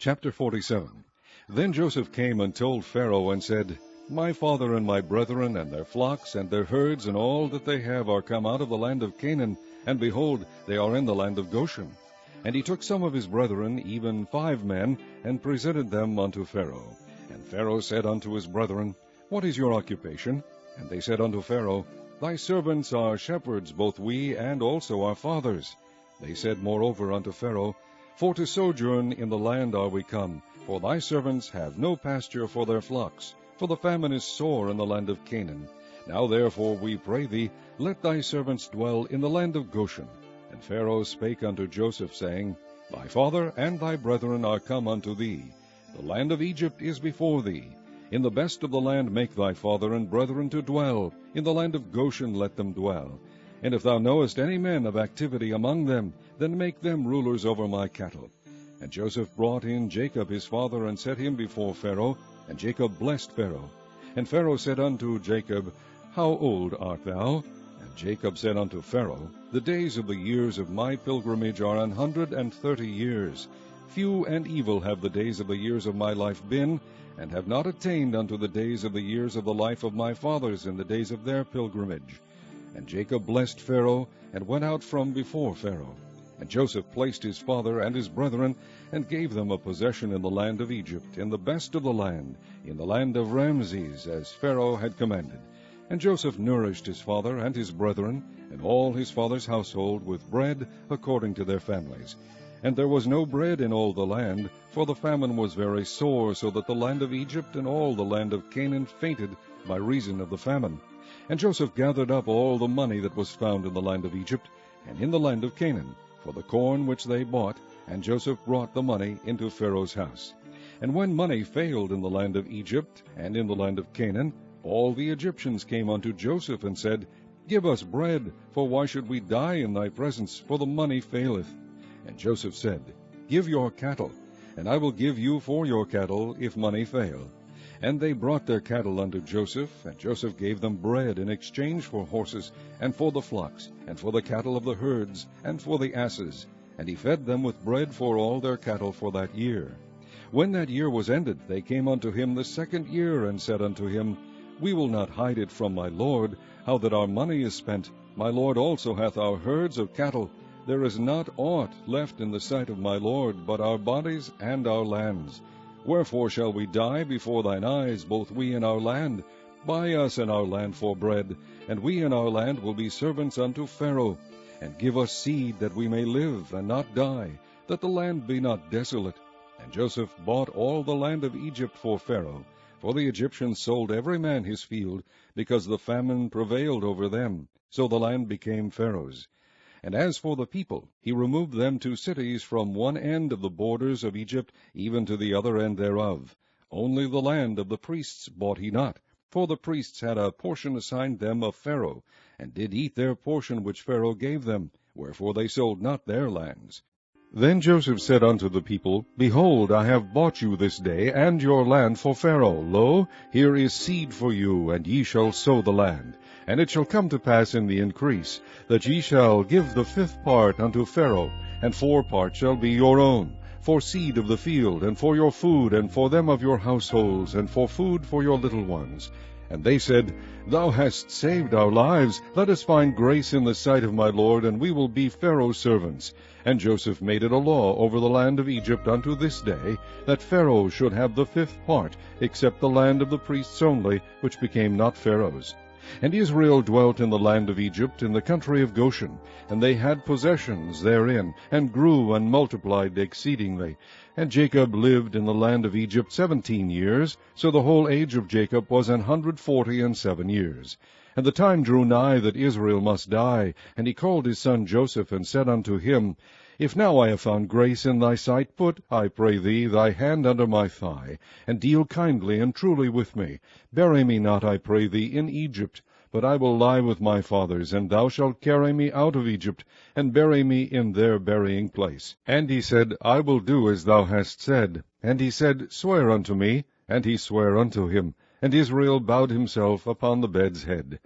Chapter 47. Then Joseph came and told Pharaoh and said, My father and my brethren and their flocks and their herds and all that they have are come out of the land of Canaan, and behold, they are in the land of Goshen. And he took some of his brethren, even 5 men, and presented them unto Pharaoh. And Pharaoh said unto his brethren, What is your occupation? And they said unto Pharaoh, Thy servants are shepherds, both we and also our fathers. They said moreover unto Pharaoh, For to sojourn in the land are we come, for thy servants have no pasture for their flocks, for the famine is sore in the land of Canaan. Now therefore we pray thee, let thy servants dwell in the land of Goshen. And Pharaoh spake unto Joseph, saying, Thy father and thy brethren are come unto thee. The land of Egypt is before thee. In the best of the land make thy father and brethren to dwell. In the land of Goshen let them dwell. And if thou knowest any men of activity among them, then make them rulers over my cattle. And Joseph brought in Jacob his father, and set him before Pharaoh. And Jacob blessed Pharaoh. And Pharaoh said unto Jacob, How old art thou? And Jacob said unto Pharaoh, The days of the years of my pilgrimage are 130 years. Few and evil have the days of the years of my life been, and have not attained unto the days of the years of the life of my fathers in the days of their pilgrimage. And Jacob blessed Pharaoh, and went out from before Pharaoh. And Joseph placed his father and his brethren, and gave them a possession in the land of Egypt, in the best of the land, in the land of Ramses, as Pharaoh had commanded. And Joseph nourished his father and his brethren, and all his father's household, with bread according to their families. And there was no bread in all the land, for the famine was very sore, so that the land of Egypt and all the land of Canaan fainted by reason of the famine. And Joseph gathered up all the money that was found in the land of Egypt, and in the land of Canaan, for the corn which they bought, and Joseph brought the money into Pharaoh's house. And when money failed in the land of Egypt, and in the land of Canaan, all the Egyptians came unto Joseph, and said, Give us bread, for why should we die in thy presence, for the money faileth? And Joseph said, Give your cattle, and I will give you for your cattle, if money fail. And they brought their cattle unto Joseph, and Joseph gave them bread in exchange for horses, and for the flocks, and for the cattle of the herds, and for the asses. And he fed them with bread for all their cattle for that year. When that year was ended, they came unto him the 2nd year, and said unto him, We will not hide it from my lord, how that our money is spent. My lord also hath our herds of cattle. There is not aught left in the sight of my lord, but our bodies and our lands. Wherefore shall we die before thine eyes, both we and our land? Buy us and our land for bread, and we and our land will be servants unto Pharaoh. And give us seed, that we may live, and not die, that the land be not desolate. And Joseph bought all the land of Egypt for Pharaoh, for the Egyptians sold every man his field, because the famine prevailed over them. So the land became Pharaoh's. And as for the people, he removed them to cities from one end of the borders of Egypt, even to the other end thereof. Only the land of the priests bought he not, for the priests had a portion assigned them of Pharaoh, and did eat their portion which Pharaoh gave them, wherefore they sold not their lands. Then Joseph said unto the people, Behold, I have bought you this day, and your land for Pharaoh. Lo, here is seed for you, and ye shall sow the land. And it shall come to pass in the increase, that ye shall give the 5th part unto Pharaoh, and 4 parts shall be your own, for seed of the field, and for your food, and for them of your households, and for food for your little ones. And they said, Thou hast saved our lives. Let us find grace in the sight of my lord, and we will be Pharaoh's servants. And Joseph made it a law over the land of Egypt unto this day, that Pharaoh should have the 5th part, except the land of the priests only, which became not Pharaoh's. And Israel dwelt in the land of Egypt, in the country of Goshen, and they had possessions therein, and grew and multiplied exceedingly. And Jacob lived in the land of Egypt 17 years, so the whole age of Jacob was 147 years. And the time drew nigh that Israel must die, and he called his son Joseph, and said unto him, If now I have found grace in thy sight, put, I pray thee, thy hand under my thigh, and deal kindly and truly with me. Bury me not, I pray thee, in Egypt, but I will lie with my fathers, and thou shalt carry me out of Egypt, and bury me in their burying place. And he said, I will do as thou hast said. And he said, Swear unto me. And he sware unto him. And Israel bowed himself upon the bed's head.